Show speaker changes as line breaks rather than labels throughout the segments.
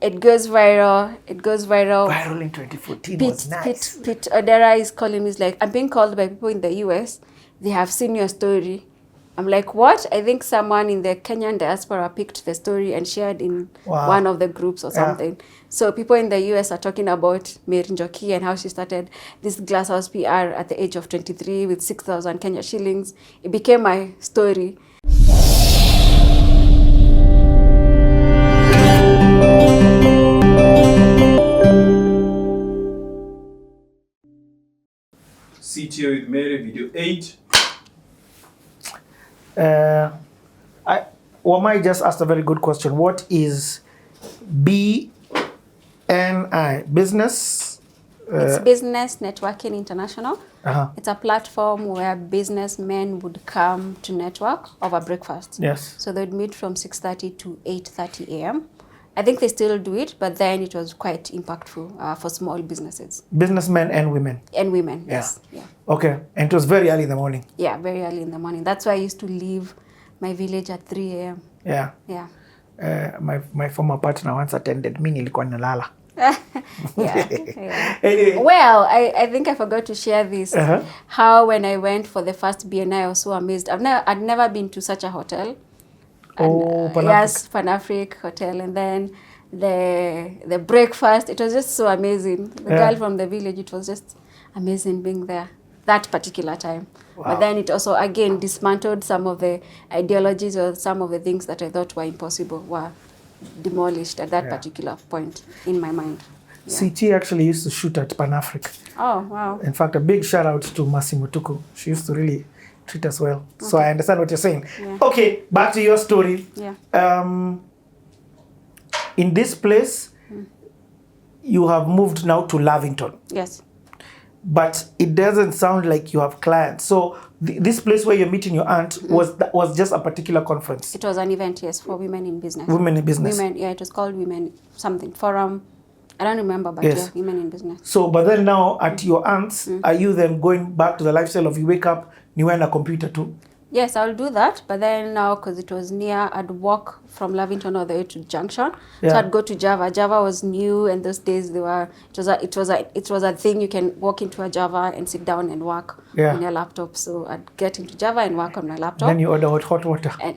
It goes viral. It goes viral.
Viral in 2014 was nice.
Pete Odera is calling me. He's like, I'm being called by people in the US. They have seen your story. I'm like, what? I think someone in the Kenyan diaspora picked the story and shared in one of the groups or something. So people in the US are talking about Njoki and how she started this glasshouse PR at the age of 23 with 6,000 Kenya shillings. It became my story.
CTO with Mary, video 8.
Wamai just asked a very good question. What is BNI? Business?
It's Business Networking International. It's a platform where businessmen would come to network over breakfast.
Yes.
So they'd meet from 6:30 to 8:30 a.m. I think they still do it, but then it was quite impactful for small businesses.
Businessmen and women?
And women, yes. Yeah.
Okay, and it was very early in the morning?
Yeah, very early in the morning. That's why I used to leave my village at 3 a.m.
Yeah.
Yeah.
My former partner once attended me, nilikuwa nalala.
Yeah. Anyway. Well, I think I forgot to share this. How when I went for the first BNI, I was so amazed. I'd never been to such a hotel. Yes, Pan-Afric hotel, and then the breakfast. It was just so amazing. The girl from the village. It was just amazing being there that particular time. Wow. But then it also again dismantled some of the ideologies or some of the things that I thought were impossible were demolished at that particular point in my mind. Yeah.
CT actually used to shoot at Pan-Afric.
Oh, wow.
In fact, a big shout out to Massimo Tuku. She used to really treat us well. Okay. So I understand what you're saying. Yeah. Okay, back to your story.
Yeah.
In this place, you have moved now to Lavington.
Yes.
But it doesn't sound like you have clients. So this place where you're meeting your aunt was just a particular conference? It
was an event, yes, for women in business.
Women in business.
Women, yeah, it was called Women something, Forum. I don't remember, but yeah, women in business.
So, but then now at your aunt's, are you then going back to the lifestyle of you wake up, you wear a computer too? Yes,
I'll do that. But then now, because it was near, I'd walk from Lavington all the way to Junction. Yeah. So I'd go to Java. Java was new, and those days it was a thing. You can walk into a Java and sit down and work on your laptop. So I'd get into Java and work on my laptop.
Then you order hot water.
And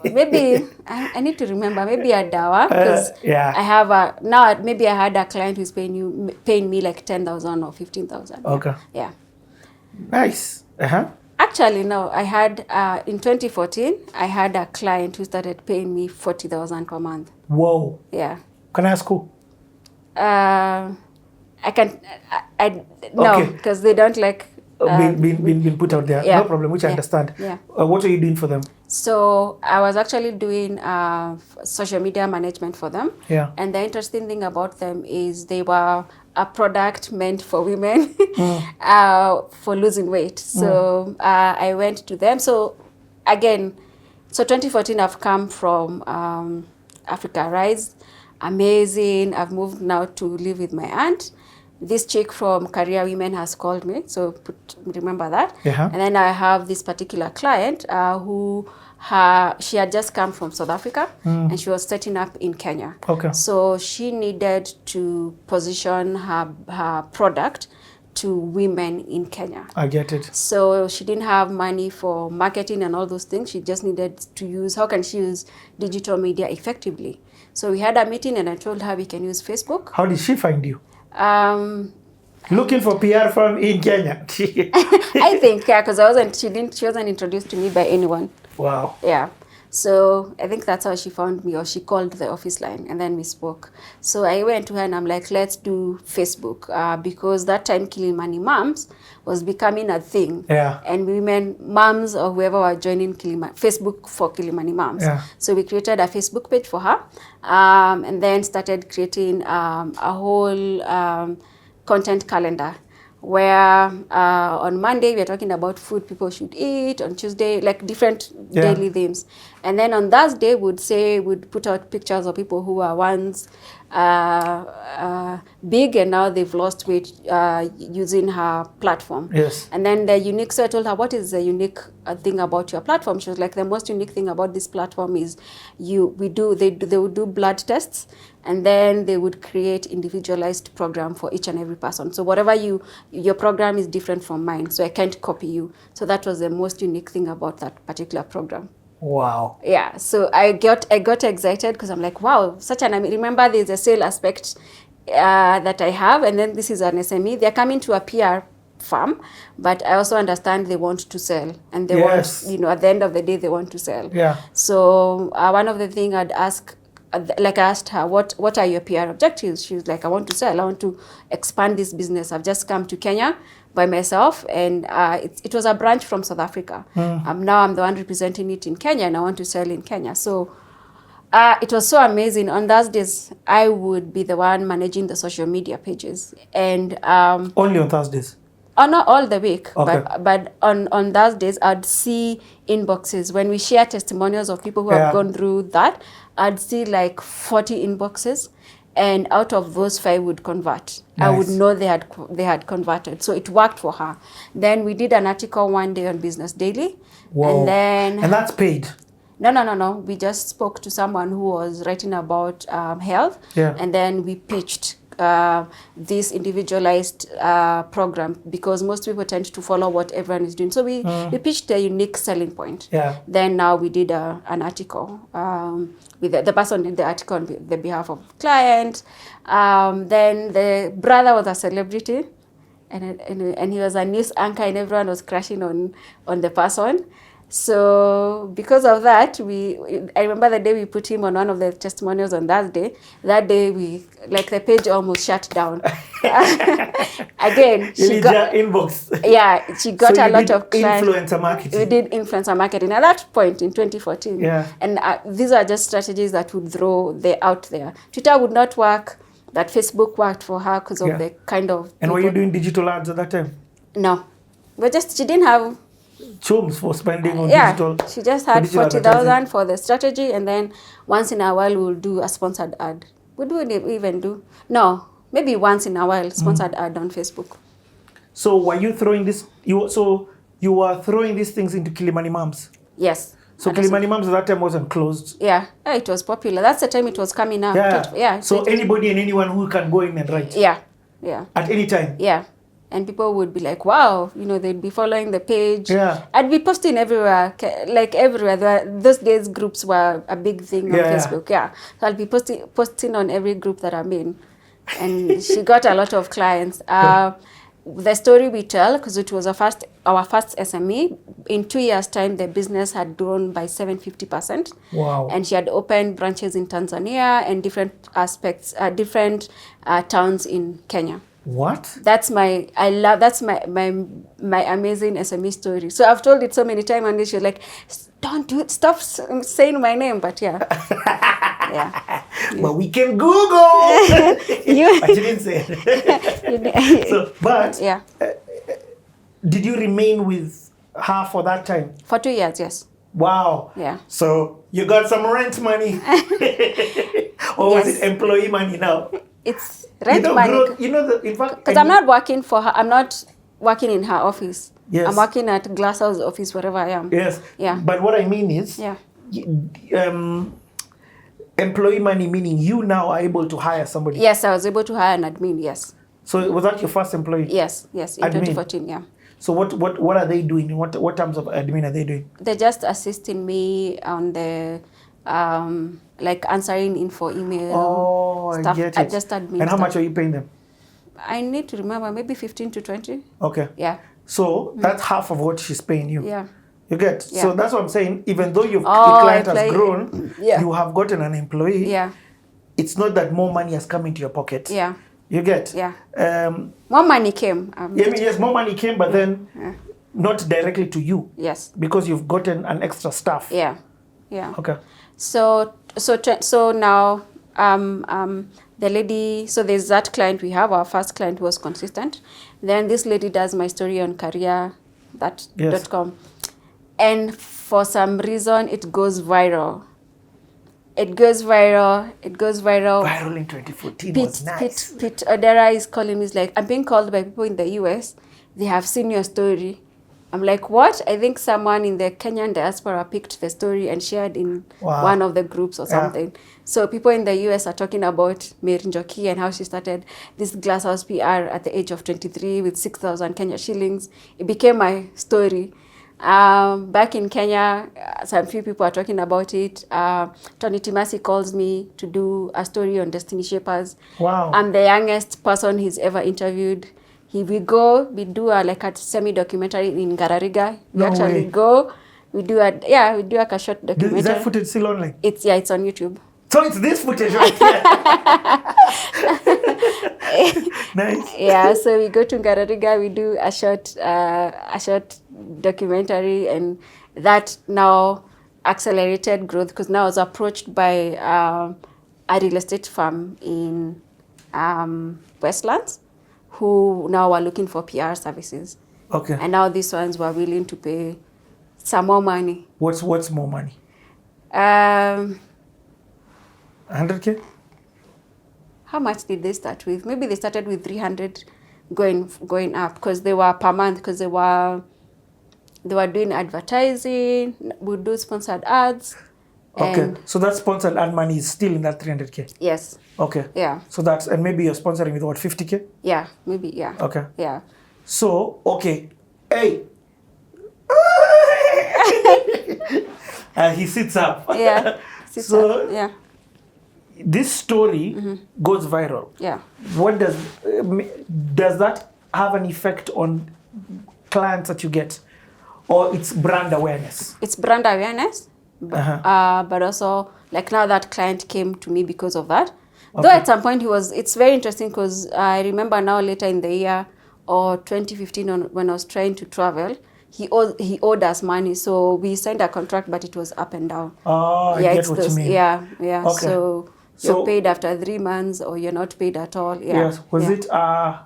maybe I need to remember. Maybe a dawa, because I have maybe I had a client who's paying me like 10,000 or 15,000.
Okay.
Yeah.
Nice.
Actually, no. I had in 2014, I had a client who started paying me 40,000 per month.
Whoa.
Yeah.
Can I ask who?
I no, because they don't like
been put out there. No problem, which I understand.
Yeah.
What are you doing for them?
So I was actually doing social media management for them.
Yeah.
And the interesting thing about them is they were a product meant for women for losing weight. So I went to them. So again, 2014 I've come from Africa Rise. Amazing. I've moved now to live with my aunt. This chick from Career Women has called me, so remember that. And then I have this particular client she had just come from South Africa and she was setting up in Kenya.
Okay.
So she needed to position her product to women in Kenya.
I get it.
So she didn't have money for marketing and all those things. She just needed to use, how can she use digital media effectively? So we had a meeting and I told her we can use Facebook.
How did she find you? Looking for PR firm in Kenya.
I think, because she wasn't introduced to me by anyone.
Wow.
Yeah. So I think that's how she found me, or she called the office line and then we spoke. So I went to her and I'm like, let's do Facebook, because that time Kilimani Moms was becoming a thing.
Yeah.
And women, moms or whoever were joining Facebook for Kilimani Moms.
Yeah.
So we created a Facebook page for her and then started creating a whole content calendar where on Monday we're talking about food people should eat, on Tuesday like different daily themes, and then on Thursday would put out pictures of people who are once big and now they've lost weight using her platform.
Yes.
And then the unique, so I told her, what is the unique thing about your platform? She was like, the most unique thing about this platform is they would do blood tests, and then they would create individualized program for each and every person. So whatever your program is different from mine, so I can't copy you. So that was the most unique thing about that particular program.
Wow.
Yeah, so I got excited because I'm like, wow, remember there's a sale aspect that I have, and then this is an SME. They're coming to a PR firm, but I also understand they want to sell, and they want, at the end of the day, they want to sell.
Yeah.
So one of the things I asked her, what are your PR objectives? She was like, I want to sell. I want to expand this business. I've just come to Kenya by myself, and it was a branch from South Africa. Now I'm the one representing it in Kenya, and I want to sell in Kenya. So it was so amazing. On Thursdays, I would be the one managing the social media pages, and
only on Thursdays.
Oh, not all the week,
okay.
but on Thursdays, I'd see inboxes. When we share testimonials of people who have gone through that, I'd see like 40 inboxes, and out of those 5 would convert. Nice. I would know they had converted. So it worked for her. Then we did an article one day on Business Daily.
Whoa. And that's paid?
No. We just spoke to someone who was writing about health, and then we pitched this individualized program, because most people tend to follow what everyone is doing. So we pitched a unique selling point.
Yeah.
Then now we did an article with the person did the article on the behalf of the client. Then the brother was a celebrity, and he was a news anchor, and everyone was crashing on the person. So because of that, I remember the day we put him on one of the testimonials on Thursday. That day the page almost shut down. Again,
she got inbox.
Yeah, she got a lot of clients.
Influencer marketing.
We did influencer marketing at that point in 2014.
Yeah.
And these are just strategies that would throw out there. Twitter would not work. That Facebook worked for her because of the kind of.
And were you doing digital ads at that time?
No, she didn't have
chums for spending on digital.
Yeah, she just had 40,000 for the strategy, and then once in a while we'll do a sponsored ad. Would we even do? No, maybe once in a while sponsored ad on Facebook.
So were you throwing this? You were throwing these things into Kilimani Moms?
Yes.
So Kilimani Moms at that time wasn't closed?
Yeah, it was popular. That's the time it was coming up.
Yeah. So anybody and anyone who can go in and write?
Yeah.
At any time?
Yeah. And people would be like, wow, they'd be following the page.
Yeah.
I'd be posting everywhere, everywhere. Those days, groups were a big thing on Facebook. Yeah. So I'll be posting on every group that I'm in. And she got a lot of clients. The story we tell, because it was our first SME, in 2 years' time, the business had grown by 750%.
Wow.
And she had opened branches in Tanzania and different towns in Kenya.
What?
That's my amazing SME story. So I've told it so many times, and she's like, don't do it, stop saying my name. But yeah.
Well, we can Google. But you didn't say it. Did you remain with her for that time?
For 2 years, yes.
Wow.
Yeah.
So you got some rent money. Or was it employee money now?
It's rent money.
In fact,
because I'm not working for her. I'm not working in her office.
Yes.
I'm working at Glasshouse office, wherever I am.
Yes.
Yeah.
But what I mean is, employee money, meaning you now are able to hire somebody.
Yes, I was able to hire an admin. Yes.
So was that your first employee?
Yes. In admin. 2014. Yeah.
So what are they doing? What terms of admin are they doing?
They're just assisting me on the answering info email stuff.
I get it.
Just admin.
And how much are you paying them?
I need to remember, maybe 15 to 20.
Okay.
Yeah.
So that's half of what she's paying you.
Yeah.
You get? Yeah. So that's what I'm saying. Even though the client has grown, you have gotten an employee.
Yeah.
It's not that more money has come into your pocket.
Yeah.
You get?
Yeah. More money came.
Yes, more money came, but then not directly to you.
Yes.
Because you've gotten an extra staff.
Yeah. Yeah.
Okay.
So now the lady, so there's that client we have, our first client who was consistent. Then this lady does my story on career.com. And for some reason, it goes viral. Viral
in 2014 was nice.
Pete Odera is calling me. He's like, I'm being called by people in the US. They have seen your story I'm like, what? I think someone in the Kenyan diaspora picked the story and shared in one of the groups or something. So people in the US are talking about Mary Njoki and how she started this glasshouse PR at the age of 23 with 6,000 Kenya shillings. It became my story. Back in Kenya, some few people are talking about it. Tony Timasi calls me to do a story on Destiny Shapers.
Wow.
I'm the youngest person he's ever interviewed. We do like a semi-documentary in Garariga. We do a short documentary.
Is that footage still online?
It's on YouTube.
So it's this footage right here. Nice.
Yeah, so we go to Garariga, we do a short documentary, and that now accelerated growth because now I was approached by a real estate firm in Westlands who now are looking for PR services.
Okay.
And now these ones were willing to pay some more money.
What's more money? 100K?
How much did they start with? Maybe they started with 300 going up because they were per month because they were doing advertising, would do sponsored ads.
Okay. So that sponsored ad money is still in that 300K?
Yes.
Okay.
Yeah.
So that's, and maybe you're sponsoring with what, 50K?
Yeah, maybe, yeah.
Okay.
Yeah.
So, okay. Hey. He sits up.
Yeah.
So,
yeah.
This story goes viral.
Yeah.
What does that have an effect on clients that you get, or it's brand awareness?
It's brand awareness, but also like now that client came to me because of that. Okay. Though at some point it's very interesting because I remember now later in the year or 2015 when I was trying to travel, he owed us money, so we signed a contract, but it was up and down.
Oh, yeah, I get what you mean.
Yeah.
Okay.
So you're paid after 3 months, or you're not paid at all. Yeah.
Yes. Was it a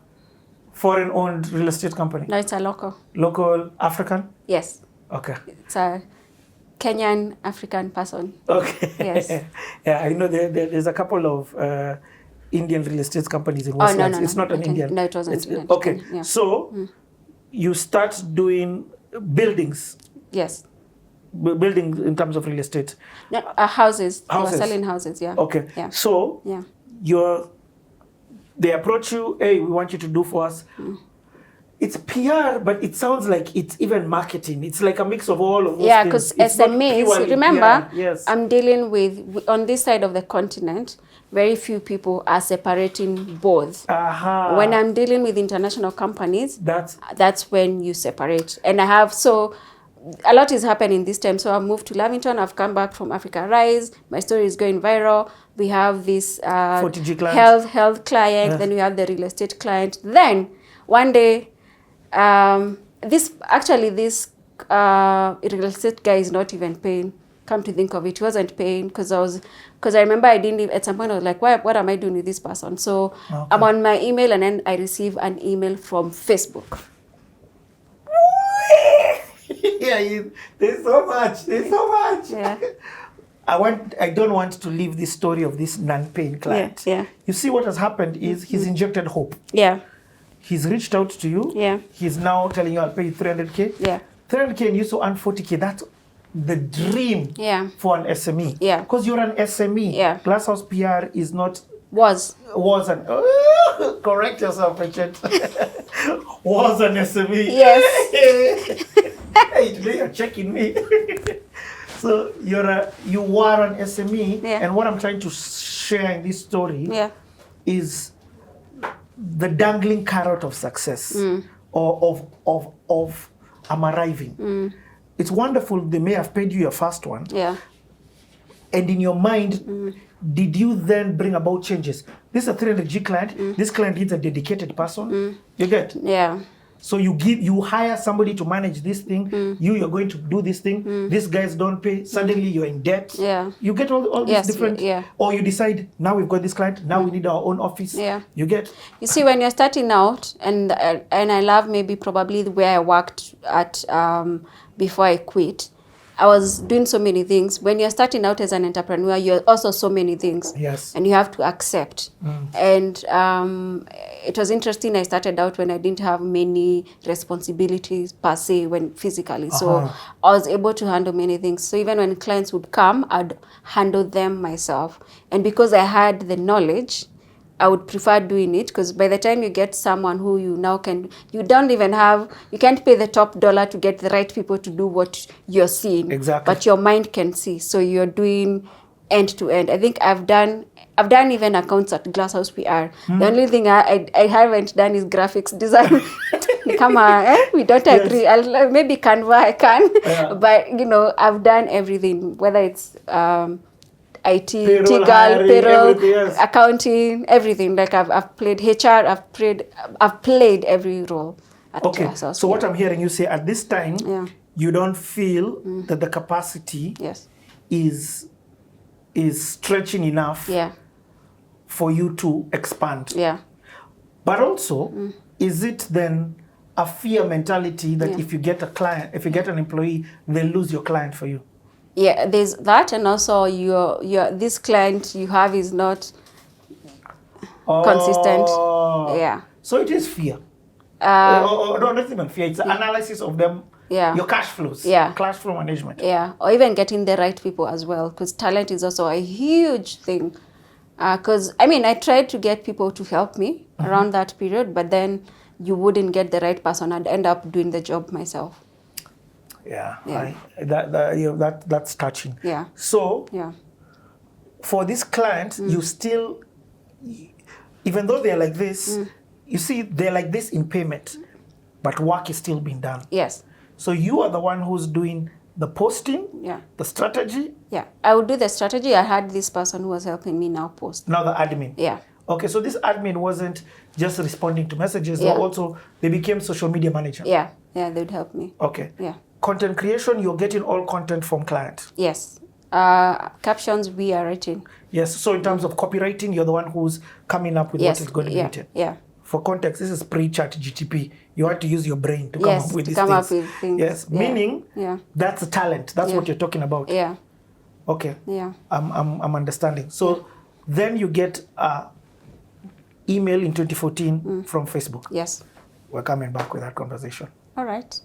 foreign-owned real estate company?
No, it's a local.
Local African?
Yes.
Okay.
It's a Kenyan African person.
Okay.
Yes.
Yeah, I know there's a couple of Indian real estate companies in Westlands.
No.
It's not an Indian.
No, it wasn't Indian.
Okay.
Yeah.
So you start doing buildings.
Yes.
Buildings in terms of real estate.
No, houses. They were selling houses, yeah.
Okay.
Yeah.
So they approach you, hey, we want you to do for us. It's PR, but it sounds like it's even marketing. It's like a mix of all of those
things. Because SMEs, remember,
yes.
I'm dealing with, on this side of the continent, very few people are separating both. When I'm dealing with international companies, that's when you separate. And I have, a lot is happening this time. So I moved to Lavington. I've come back from Africa Rise. My story is going viral. We have this health client. Yes. Then we have the real estate client. Then one day, this real estate guy is not even paying. Come to think of it, he wasn't paying because I remember I didn't at some point I was like, what am I doing with this person? So I'm on my email, and then I receive an email from Facebook.
Yeah, there's so much.
Yeah.
I don't want to leave this story of this non-paying client.
Yeah.
You see what has happened is he's injected hope.
Yeah.
He's reached out to you.
Yeah.
He's now telling you I'll pay you 300K.
Yeah.
300K and you to earn 40K. That's the dream for an SME.
Yeah.
Because you're an SME.
Yeah.
Glasshouse PR is not...
Was
an... correct yourself, Richard. Was an SME.
Yes.
Hey, today you're checking me. So you are an SME, and what I'm trying to share in this story is the dangling carrot of success, or of I'm arriving. It's wonderful. They may have paid you your first one.
Yeah.
And in your mind, did you then bring about changes? This is a 300G client. This client needs a dedicated person. You get?
Yeah.
So you hire somebody to manage this thing. You're going to do this thing. These guys don't pay. Suddenly you're in debt.
Yeah.
You get all these different.
Yeah.
Or you decide now we've got this client. Now we need our own office.
Yeah.
You get.
You see, when you're starting out, and I love probably where I worked at before I quit. I was doing so many things. When you're starting out as an entrepreneur, you're also so many things.
Yes.
And you have to accept. And it was interesting. I started out when I didn't have many responsibilities per se when physically. So I was able to handle many things. So even when clients would come, I'd handle them myself. And because I had the knowledge, I would prefer doing it, because by the time you get someone who you now can, you can't pay the top dollar to get the right people to do what you're seeing.
Exactly.
But your mind can see. So you're doing end to end. I think I've done even accounts at Glasshouse PR. The only thing I haven't done is graphics design. Come on, we don't agree.
Yes.
I'll maybe Canva I can, but I've done everything, whether it's IT, payroll, accounting, everything. Like I've played HR, I've played every role at Glasshouse.
So what I'm hearing you say, at this time, you don't feel that the capacity is stretching enough for you to expand.
Yeah.
But also, is it then a fear mentality that if you get a client, if you get an employee, they'll lose your client for you?
Yeah, there's that, and also this client you have is not consistent. Yeah.
So it is fear. No, not even fear. It's analysis of them.
Yeah.
Your cash flows.
Yeah.
Cash flow management.
Yeah, or even getting the right people as well, because talent is also a huge thing. Because I tried to get people to help me around that period, but then you wouldn't get the right person. I'd end up doing the job myself.
Yeah. That's touching.
Yeah.
So for this client, you still, even though they're like this, you see, they're like this in payment, but work is still being done.
Yes.
So you are the one who's doing the posting, the strategy.
Yeah, I would do the strategy. I had this person who was helping me now post.
Now the admin.
Yeah.
Okay, so this admin wasn't just responding to messages, but also they became social media manager.
Yeah, they'd help me.
Okay.
Yeah.
Content creation, you're getting all content from client.
Yes. Captions we are writing.
Yes, so in terms of copywriting, you're the one who's coming up with what is going to be written.
Yeah.
For context, this is pre-chat GTP. You have to use your brain to come up with these things.
Up with things.
Yes, meaning that's a talent. That's what you're talking about.
Yeah.
Okay.
Yeah.
I'm understanding. So then you get email in 2014 from Facebook.
Yes.
We're coming back with that conversation.
All right.